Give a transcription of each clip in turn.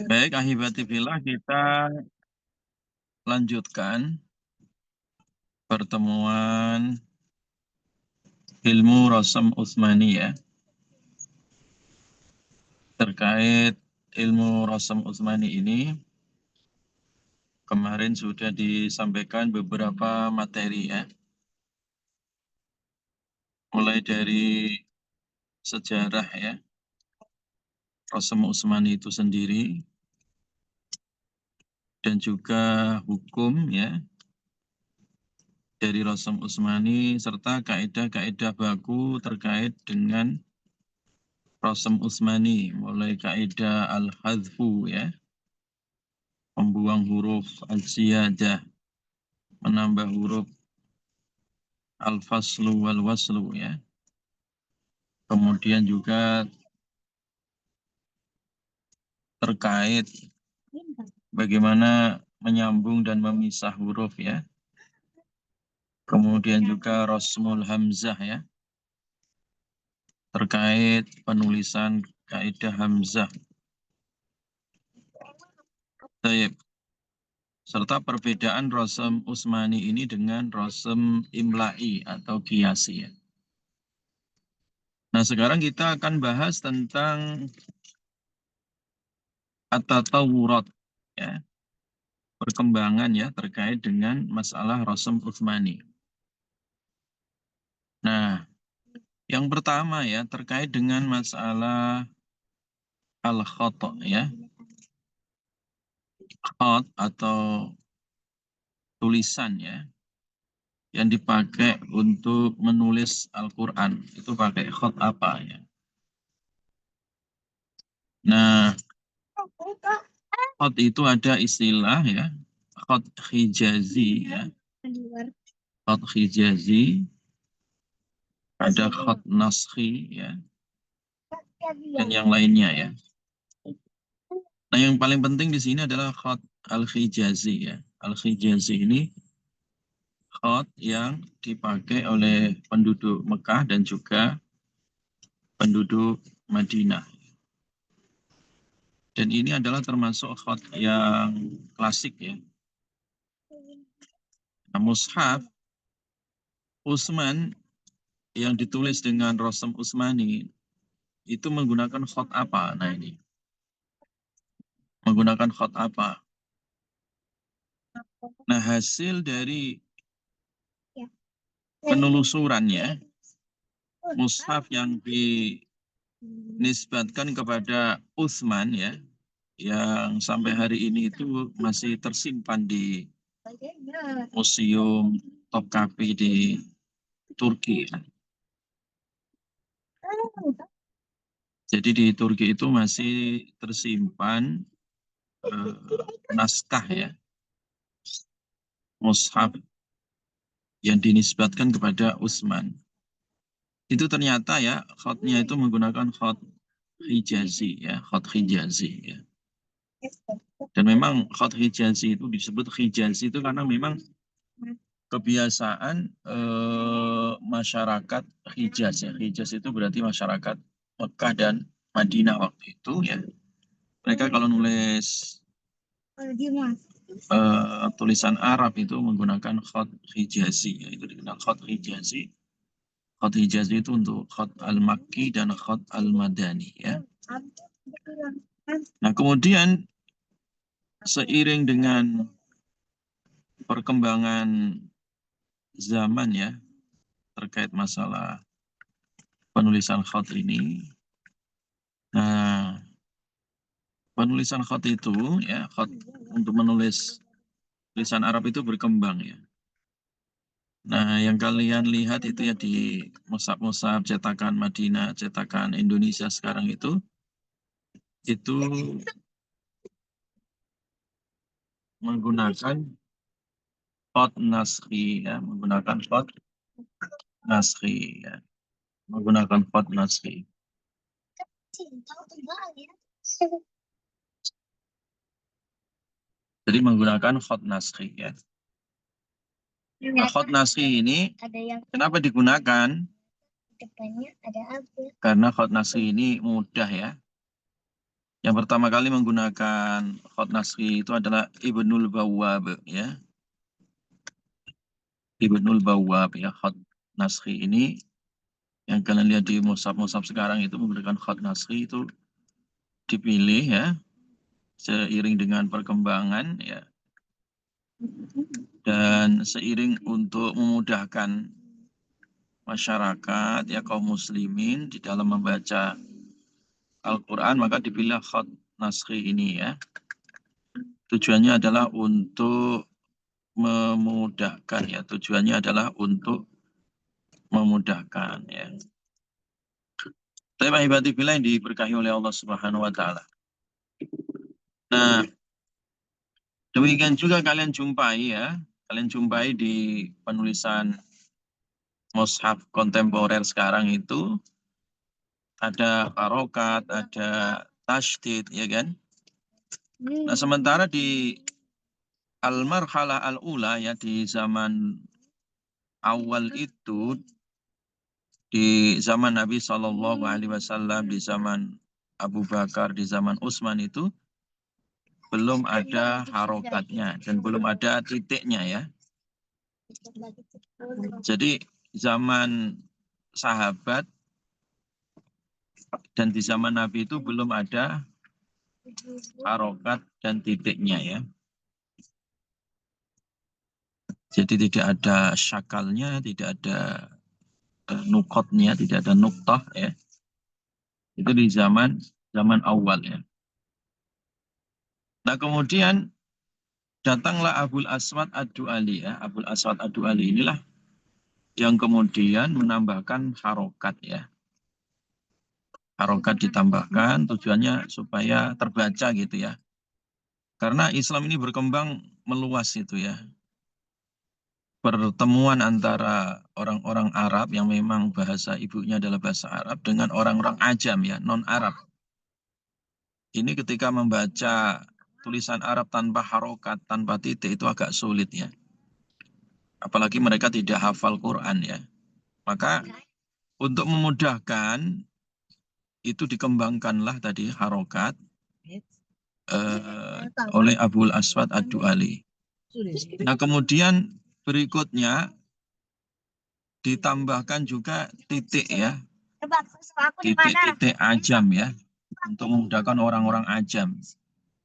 Baik, ahibati fillah, kita lanjutkan pertemuan ilmu Rasam Utsmani ya. Terkait ilmu Rasam Utsmani ini, kemarin sudah disampaikan beberapa materi ya. Mulai dari sejarah ya, Rasam Utsmani itu sendiri, dan juga hukum ya, dari Rasam Utsmani, serta kaidah-kaidah baku terkait dengan Rasam Utsmani, mulai kaidah al-hadfu ya, membuang huruf al-ziyadah, menambah huruf al-faslu wal-waslu ya. Kemudian juga terkait bagaimana menyambung dan memisah huruf ya. Kemudian juga rasmul hamzah ya, terkait penulisan kaidah hamzah. Baik. Serta perbedaan rasam Utsmani ini dengan rasam imla'i atau qiyasi ya. Nah, sekarang kita akan bahas tentang at-tatawurat ya, perkembangan ya terkait dengan masalah rasam Utsmani. Nah, yang pertama ya terkait dengan masalah al-khata ya. Khat atau tulisan ya yang dipakai untuk menulis Al-Qur'an itu pakai khat apa ya? Nah, khat itu ada istilah ya, khat hijazi ya. Khat hijazi, ada khat naskhi ya, dan yang lainnya ya. Nah, yang paling penting di sini adalah khat al-hijazi ya. Al-hijazi ini khat yang dipakai oleh penduduk Mekah dan juga penduduk Madinah. Dan ini adalah termasuk khat yang klasik ya. Nah, mushaf Utsman yang ditulis dengan Rasam Utsmani itu menggunakan khat apa? Nah ini, menggunakan khat apa? Nah, hasil dari penelusurannya, mushaf yang dinisbatkan kepada Utsman ya, yang sampai hari ini itu masih tersimpan di Museum Topkapi di Turki. Jadi di Turki itu masih tersimpan eh, naskah ya, mushaf yang dinisbatkan kepada Utsman. Itu ternyata ya khatnya itu menggunakan khat Hijazi ya, khat Hijazi ya. Dan memang khat Hijazi itu disebut Hijazi itu karena memang kebiasaan masyarakat Hijaz ya. Hijaz itu berarti masyarakat Mekah dan Madinah waktu itu ya. Mereka kalau nulis tulisan Arab itu menggunakan khat Hijazi ya. Itu dikenal khat Hijazi. Khat Hijazi itu untuk khat al-Makki dan khat al-Madani ya. Nah, kemudian seiring dengan perkembangan zaman ya terkait masalah penulisan khat ini. Nah, penulisan khat itu ya, khat untuk menulis tulisan Arab itu berkembang ya. Nah, yang kalian lihat itu ya di mushaf-mushaf cetakan Madinah, cetakan Indonesia sekarang itu menggunakan khat naskhi ya, menggunakan khat naskhi ya, menggunakan khat naskhi. Jadi menggunakan khat naskhi ya. Nah, khat naskhi ini kenapa digunakan? Karena khat naskhi ini mudah ya. Yang pertama kali menggunakan khot naskhi itu adalah Ibnul Bawwab ya. Ibnul Bawwab ya, khot naskhi ini yang kalian lihat di mushaf-mushaf sekarang itu menggunakan khot naskhi itu dipilih ya seiring dengan perkembangan ya, dan seiring untuk memudahkan masyarakat ya, kaum muslimin di dalam membaca Al-Quran, maka dipilih khot naskhi ini ya. Tujuannya adalah untuk memudahkan ya, tujuannya adalah untuk memudahkan ya. Tapi ibadati billah yang diberkahi oleh Allah Subhanahu wa taala. Nah, demikian juga kalian jumpai ya, kalian jumpai di penulisan mushaf kontemporer sekarang itu ada harokat, ada tasydid ya kan. Nah, sementara di al-marhalah al-ula ya, di zaman awal itu, di zaman Nabi Shallallahu Alaihi Wasallam, di zaman Abu Bakar, di zaman Utsman itu belum ada harokatnya dan belum ada titiknya ya. Jadi zaman sahabat dan di zaman Nabi itu belum ada harokat dan titiknya ya. Jadi tidak ada syakalnya, tidak ada nukotnya, tidak ada nuktah ya. Itu di zaman awal ya. Nah kemudian datanglah Abul Aswad Ad-Du'ali ya. Abul Aswad Ad-Du'ali inilah yang kemudian menambahkan harokat ya. Harokat ditambahkan tujuannya supaya terbaca gitu ya. Karena Islam ini berkembang meluas itu ya. Pertemuan antara orang-orang Arab yang memang bahasa ibunya adalah bahasa Arab dengan orang-orang Ajam ya, non-Arab. Ini ketika membaca tulisan Arab tanpa harokat, tanpa titik itu agak sulit ya. Apalagi mereka tidak hafal Quran ya. Maka untuk memudahkan itu dikembangkanlah tadi harokat oleh Abul Aswad Ad-Du'ali. Nah kemudian berikutnya ditambahkan juga titik ya. Titik-titik ajam ya. Untuk memudahkan orang-orang ajam.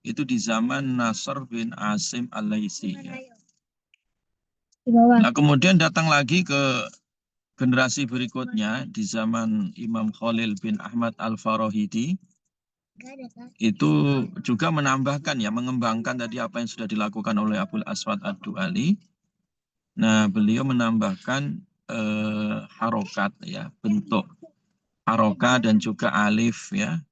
Itu di zaman Nasr bin Asim Al-Laisi. Ya. Nah kemudian datang lagi ke generasi berikutnya di zaman Imam Khalil bin Ahmad Al-Farahidi. Itu juga menambahkan ya, mengembangkan tadi apa yang sudah dilakukan oleh Abul Aswad Ad-Du'ali. Nah beliau menambahkan harokat ya, bentuk harokat dan juga alif ya.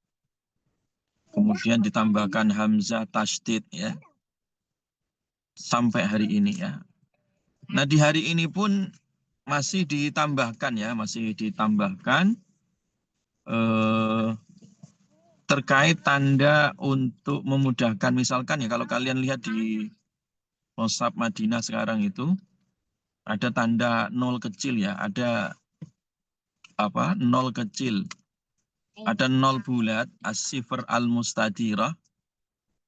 Kemudian ditambahkan hamzah tasydid ya. Sampai hari ini ya. Nah di hari ini pun masih ditambahkan ya, masih ditambahkan terkait tanda untuk memudahkan. Misalkan ya kalau kalian lihat di Mushaf Madinah sekarang itu ada tanda nol kecil ya, ada apa? Nol kecil. Ada nol bulat, as-sifr al-mustadirah.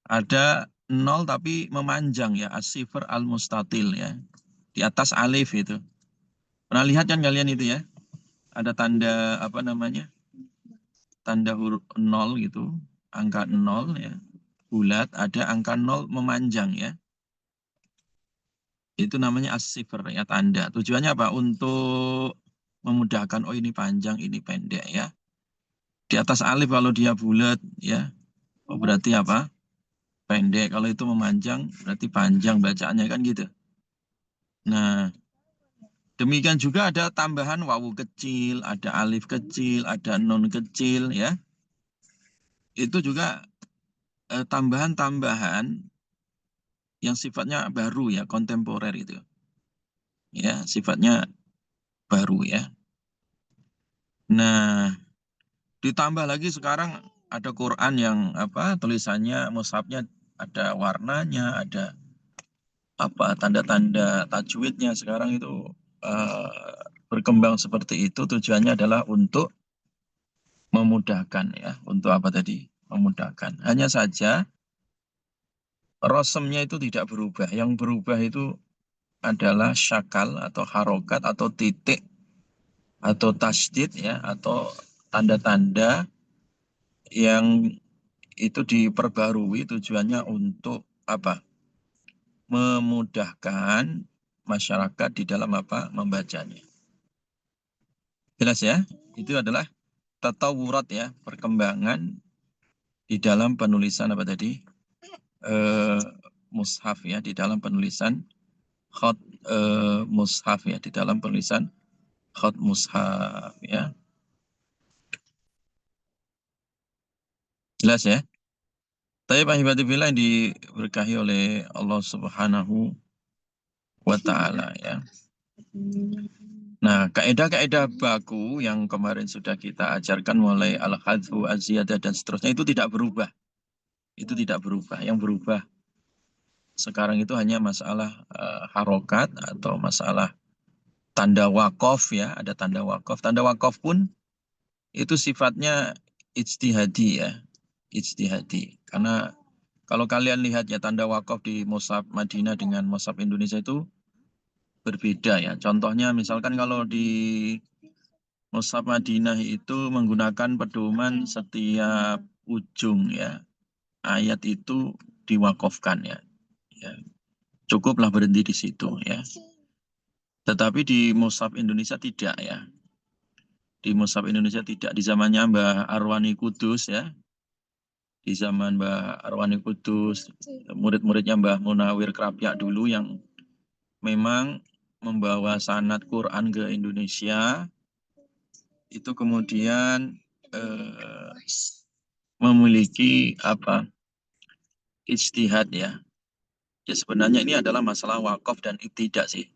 Ada nol tapi memanjang ya, as-sifr al-mustatil ya. Di atas alif itu. Pernah lihat kan kalian itu ya? Ada tanda apa namanya? Tanda huruf nol gitu, angka nol ya. Bulat, ada angka nol memanjang ya. Itu namanya as-sifr ya, tanda. Tujuannya apa? Untuk memudahkan, oh ini panjang, ini pendek ya. Di atas alif kalau dia bulat ya, oh berarti apa? Pendek. Kalau itu memanjang berarti panjang bacaannya kan gitu. Nah, demikian juga ada tambahan wawu kecil, ada alif kecil, ada nun kecil ya. Itu juga tambahan-tambahan yang sifatnya baru ya, kontemporer itu. Ya, sifatnya baru ya. Nah, ditambah lagi sekarang ada Quran yang apa tulisannya mushafnya ada warnanya, ada apa tanda-tanda tajwidnya sekarang itu berkembang seperti itu. Tujuannya adalah untuk memudahkan ya, untuk apa tadi? memudahkan. Hanya saja rosemnya itu tidak berubah. Yang berubah itu adalah syakal atau harokat atau titik atau tasdid ya atau tanda-tanda yang itu diperbarui tujuannya untuk apa? Memudahkan masyarakat di dalam apa? Membacanya. Jelas ya? Itu adalah tatawurat ya, perkembangan di dalam penulisan apa tadi? Eh, mushaf ya, di dalam penulisan khat mushaf ya, di dalam penulisan khat mushaf ya. Jelas ya? Tapi Pak Hibatibillah yang diberkahi oleh Allah Subhanahu wa Ta'ala ya. Nah, kaidah-kaidah baku yang kemarin sudah kita ajarkan mulai al-hadfu, az-ziyadah dan seterusnya itu tidak berubah. Itu tidak berubah. Yang berubah sekarang itu hanya masalah harokat atau masalah tanda wakof ya. Ada tanda wakof. Tanda wakof pun itu sifatnya ijtihadi ya. Ijtihadi. Karena kalau kalian lihat ya tanda wakof di Mushaf Madinah dengan Mushaf Indonesia itu berbeda ya. Contohnya misalkan kalau di Mushaf Madinah itu menggunakan pedoman setiap ujung ya. Ayat itu diwakafkan ya. Ya. Cukuplah berhenti di situ ya. Tetapi di Mushaf Indonesia tidak ya. Di Mushaf Indonesia tidak. Di zamannya Mbah Arwani Kudus ya. Di zaman Mbah Arwani Kudus, murid-muridnya Mbah Munawir Krapyak dulu yang memang membawa sanad Quran ke Indonesia, itu kemudian eh, memiliki apa ijtihad ya. Ya sebenarnya ini adalah masalah wakaf dan ibtidak sih.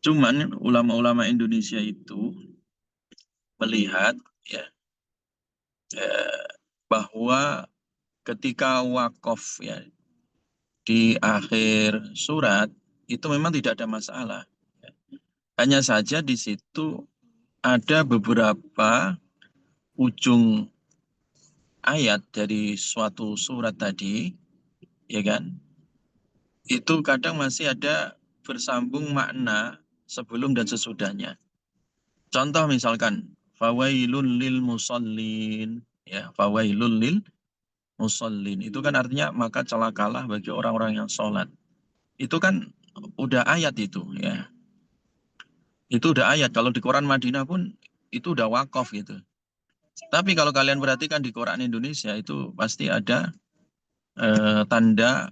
Cuman ulama-ulama Indonesia itu melihat ya eh, bahwa ketika wakaf ya di akhir surat itu memang tidak ada masalah. Hanya saja di situ ada beberapa ujung ayat dari suatu surat tadi, ya kan? Itu kadang masih ada bersambung makna sebelum dan sesudahnya. Contoh misalkan, fawailun lil musallin, ya, fawailun lil musallin. Itu kan artinya maka celakalah bagi orang-orang yang sholat. Itu kan udah ayat itu, ya. Itu udah ayat. Kalau di Quran Madinah pun itu udah wakaf gitu. Tapi kalau kalian perhatikan di Quran Indonesia itu pasti ada tanda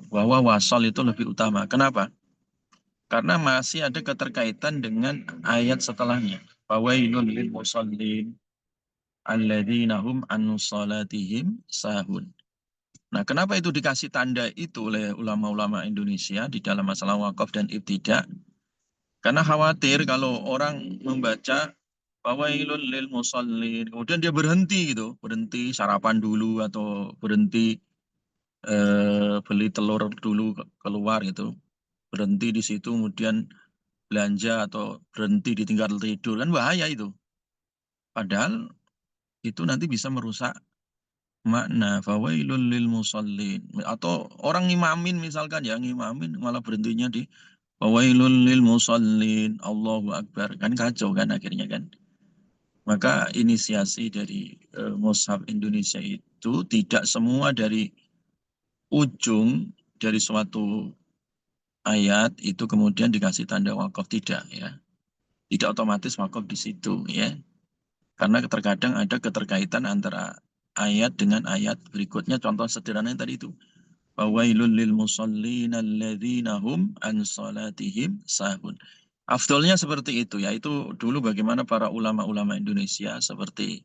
bahwa wasol itu lebih utama. Kenapa? Karena masih ada keterkaitan dengan ayat setelahnya. Fawailun lil musallin alladzina hum an salatihim sahun. Nah, kenapa itu dikasih tanda itu oleh ulama-ulama Indonesia di dalam masalah wakaf dan ibtidak? Karena khawatir kalau orang membaca fawailun lil musallin, kemudian dia berhenti gitu, berhenti sarapan dulu atau berhenti beli telur dulu keluar gitu, berhenti di situ kemudian belanja atau berhenti ditinggal tidur kan bahaya itu. Padahal itu nanti bisa merusak makna fawailul lil musallin atau orang ngimamin misalkan ya ngimamin malah berhentinya di fawailul lil musallin Allahu Akbar kan kacau kan akhirnya kan. Maka inisiasi dari Mushaf Indonesia itu tidak semua dari ujung dari suatu ayat itu kemudian dikasih tanda wakaf tidak ya. Tidak otomatis wakaf di situ ya. Karena terkadang ada keterkaitan antara ayat dengan ayat berikutnya. Contoh sederhana yang tadi itu. Fawailul lil musallin alladzina hum an salatihim sahun. Afdolnya seperti itu, yaitu dulu bagaimana para ulama-ulama Indonesia seperti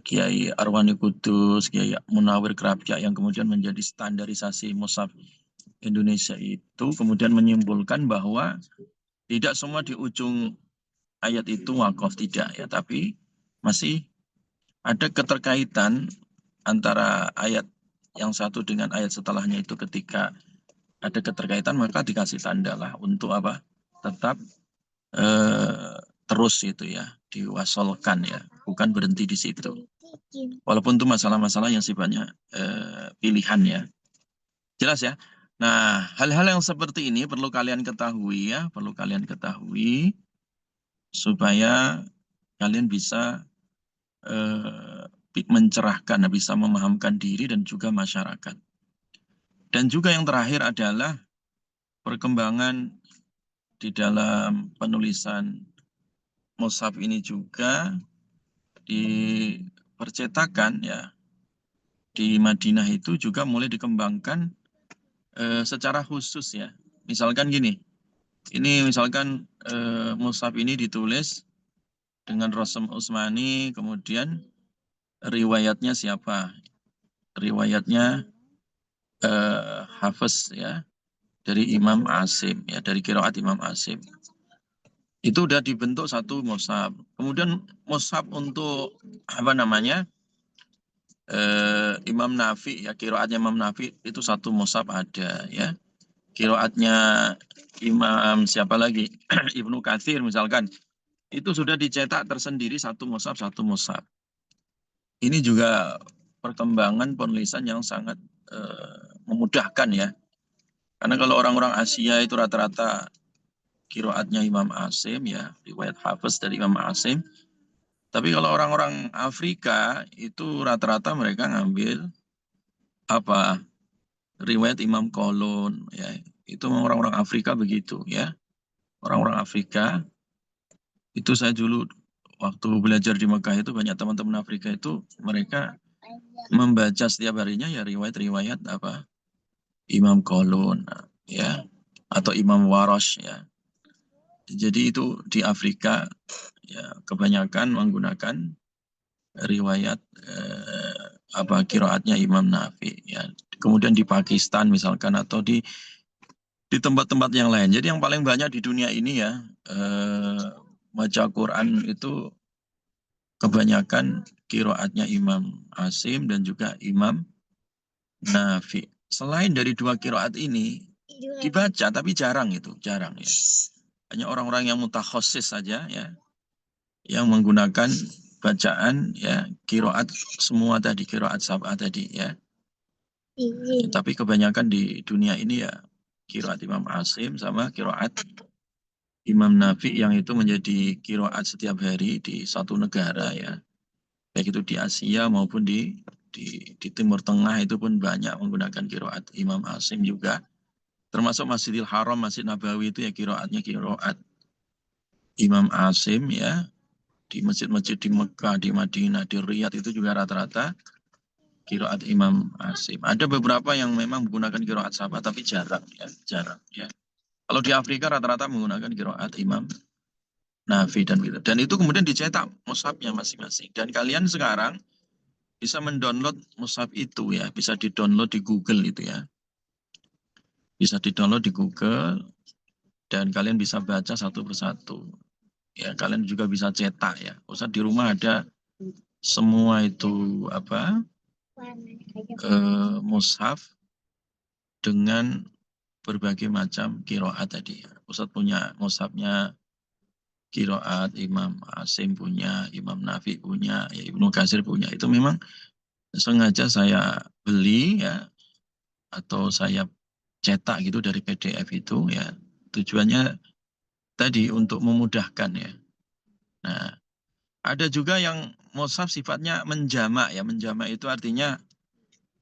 Kiai Arwani Kudus, Kiai Munawir Krapyak yang kemudian menjadi standarisasi mushaf Indonesia itu kemudian menyimpulkan bahwa tidak semua di ujung ayat itu wakaf tidak ya, tapi masih ada keterkaitan antara ayat yang satu dengan ayat setelahnya itu ketika ada keterkaitan maka dikasih tanda lah untuk apa? Tetap terus itu ya, diwasolkan ya, bukan berhenti di situ. Walaupun itu masalah-masalah yang sifatnya pilihan ya. Jelas ya? Nah, hal-hal yang seperti ini perlu kalian ketahui ya, perlu kalian ketahui supaya kalian bisa mencerahkan, bisa memahamkan diri dan juga masyarakat. Dan juga yang terakhir adalah perkembangan di dalam penulisan mushaf ini juga di percetakan ya di Madinah itu juga mulai dikembangkan secara khusus ya. Misalkan gini, ini misalkan mushaf ini ditulis dengan Rasm Utsmani, kemudian riwayatnya siapa? Riwayatnya Hafiz ya dari Imam Asim ya dari qiraat Imam Asim. Itu udah dibentuk satu mushaf. Kemudian mushaf untuk apa namanya? Imam Nafi ya qiraatnya Imam Nafi itu satu mushaf ada ya. Qiraatnya Imam siapa lagi? Ibnu Katsir misalkan. Itu sudah dicetak tersendiri satu mushaf satu mushaf. Ini juga perkembangan penulisan yang sangat memudahkan ya. Karena kalau orang-orang Asia itu rata-rata qiraatnya Imam Asim ya, riwayat Hafiz dari Imam Asim. Tapi kalau orang-orang Afrika itu rata-rata mereka ngambil apa? Riwayat Imam Kolon ya. Itu orang-orang Afrika begitu ya. Orang-orang Afrika itu saya dulu waktu belajar di Mekah itu banyak teman-teman Afrika itu mereka membaca setiap harinya ya riwayat-riwayat apa Imam Kolon ya atau Imam Warosh ya. Jadi itu di Afrika ya kebanyakan menggunakan riwayat apa qiraatnya Imam Nafi ya. Kemudian di Pakistan misalkan atau di tempat-tempat yang lain. Jadi yang paling banyak di dunia ini ya baca Quran itu kebanyakan qiraatnya Imam Asim dan juga Imam Nafi. Selain dari dua qiraat ini dibaca tapi jarang itu, jarang ya. Hanya orang-orang yang mutakhosis saja ya yang menggunakan bacaan ya qiraat semua tadi qiraat sab'ah tadi ya. Tapi kebanyakan di dunia ini ya qiraat Imam Asim sama qiraat Imam Nafi yang itu menjadi qiraat setiap hari di satu negara ya. Baik itu di Asia maupun di Timur Tengah itu pun banyak menggunakan qiraat Imam Asim juga. Termasuk Masjidil Haram, Masjid Nabawi itu ya qiraatnya qiraat Imam Asim ya. Di masjid-masjid di Mekah, di Madinah, di Riyadh itu juga rata-rata qiraat Imam Asim. Ada beberapa yang memang menggunakan qiraat sama tapi jarang ya, jarang ya. Kalau di Afrika rata-rata menggunakan qiraat Imam Nafi dan gitu. Dan itu kemudian dicetak mushafnya masing-masing. Dan kalian sekarang bisa mendownload mushaf itu ya, bisa di-download di Google itu ya. Bisa di-download di Google dan kalian bisa baca satu persatu. Ya, kalian juga bisa cetak ya. Usah di rumah ada semua itu apa? Mushaf dengan berbagai macam kiroat tadi. Ustaz punya mushafnya kiroat, Imam Asim punya, Imam Nafi punya, ya Ibnu Katsir punya. Itu memang sengaja saya beli ya, atau saya cetak gitu dari PDF itu ya. Tujuannya tadi untuk memudahkan ya. Nah, ada juga yang mushaf sifatnya menjamak ya. Menjamak itu artinya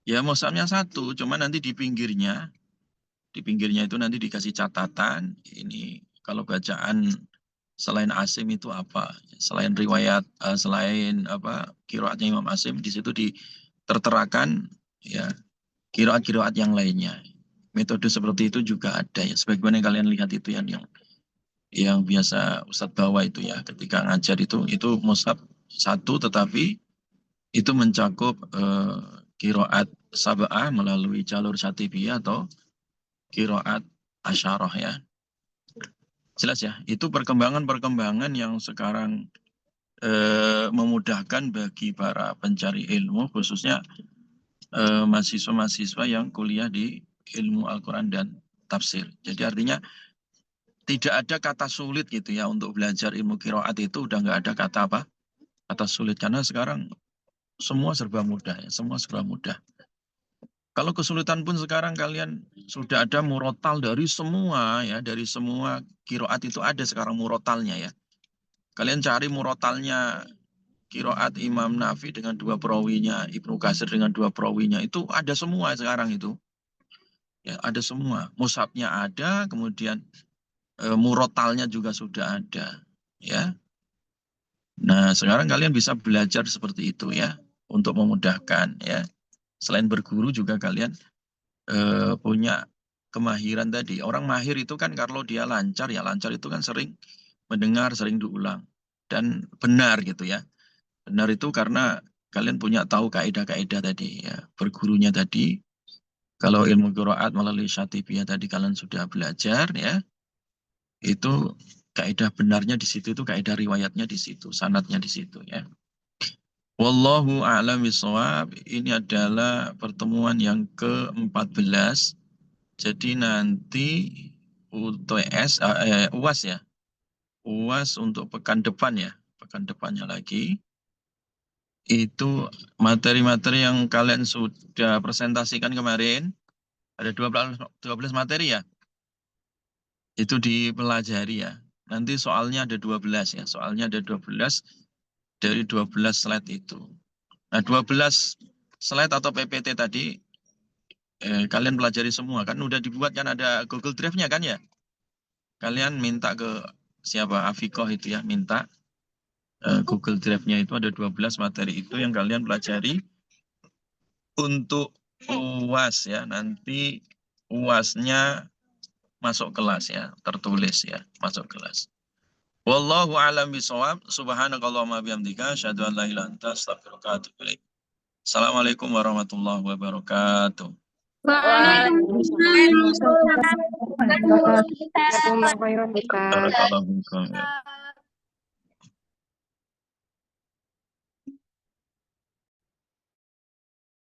ya mushafnya satu, cuma nanti di pinggirnya itu nanti dikasih catatan. Ini kalau bacaan selain Asim itu apa? Selain riwayat, selain apa qiraatnya Imam Asim, di situ terterakan ya qiraat-qiraat yang lainnya. Metode seperti itu juga ada ya. Sebagaimana yang kalian lihat itu yang biasa Ustadz bawa itu ya ketika ngajar itu mushaf satu tetapi itu mencakup qiraat sab'ah melalui jalur syatibiyah atau qiraat asyarah ya. Jelas ya, itu perkembangan-perkembangan yang sekarang memudahkan bagi para pencari ilmu, khususnya mahasiswa-mahasiswa yang kuliah di ilmu Al-Quran dan tafsir. Jadi artinya tidak ada kata sulit gitu ya untuk belajar ilmu qiraat itu udah nggak ada kata apa? Kata sulit karena sekarang semua serba mudah ya, semua serba mudah. Kalau kesulitan pun sekarang kalian sudah ada murotal dari semua ya, dari semua kiroat itu ada sekarang murotalnya ya. Kalian cari murotalnya kiroat Imam Nafi dengan dua perawinya, Ibnu Katsir dengan dua perawinya, itu ada semua sekarang itu. Ya, ada semua. Mushafnya ada, kemudian murotalnya juga sudah ada. Ya. Nah, sekarang kalian bisa belajar seperti itu ya, untuk memudahkan ya. Selain berguru juga kalian punya kemahiran tadi. Orang mahir itu kan kalau dia lancar, ya lancar itu kan sering mendengar, sering diulang. Dan benar gitu ya. Benar itu karena kalian punya tahu kaidah-kaidah tadi ya. Bergurunya tadi, kalau ilmu qiraat melalui Syatibiyah tadi kalian sudah belajar ya, itu kaidah benarnya di situ, itu kaidah riwayatnya di situ, sanadnya di situ ya. Wallahu a'lam bishawab. Ini adalah pertemuan yang ke-14. Jadi nanti UTS, UAS ya. UAS untuk pekan depan ya. Pekan depannya lagi. Itu materi-materi yang kalian sudah presentasikan kemarin. Ada 12 materi ya. Itu dipelajari ya. Nanti soalnya ada 12 ya. Soalnya ada 12 dari 12 slide itu. Nah, 12 slide atau PPT tadi kalian pelajari semua kan, udah dibuat kan, ada Google Drive-nya kan ya. Kalian minta ke siapa, Afikoh itu ya, minta Google Drive-nya, itu ada 12 materi itu yang kalian pelajari untuk UAS ya. Nanti UAS-nya masuk kelas ya, tertulis ya, masuk kelas. Wallahu a'lam bishawab. Subhanakallahumma bihamdika asyhadu an la ilaha illa anta astaghfiruka wa atubu ilaik. Assalamualaikum warahmatullahi wabarakatuh. Waalaikumsalam warahmatullahi wabarakatuh. Jazakumullah khairan, Ustaz. Barakallahu fikum ya.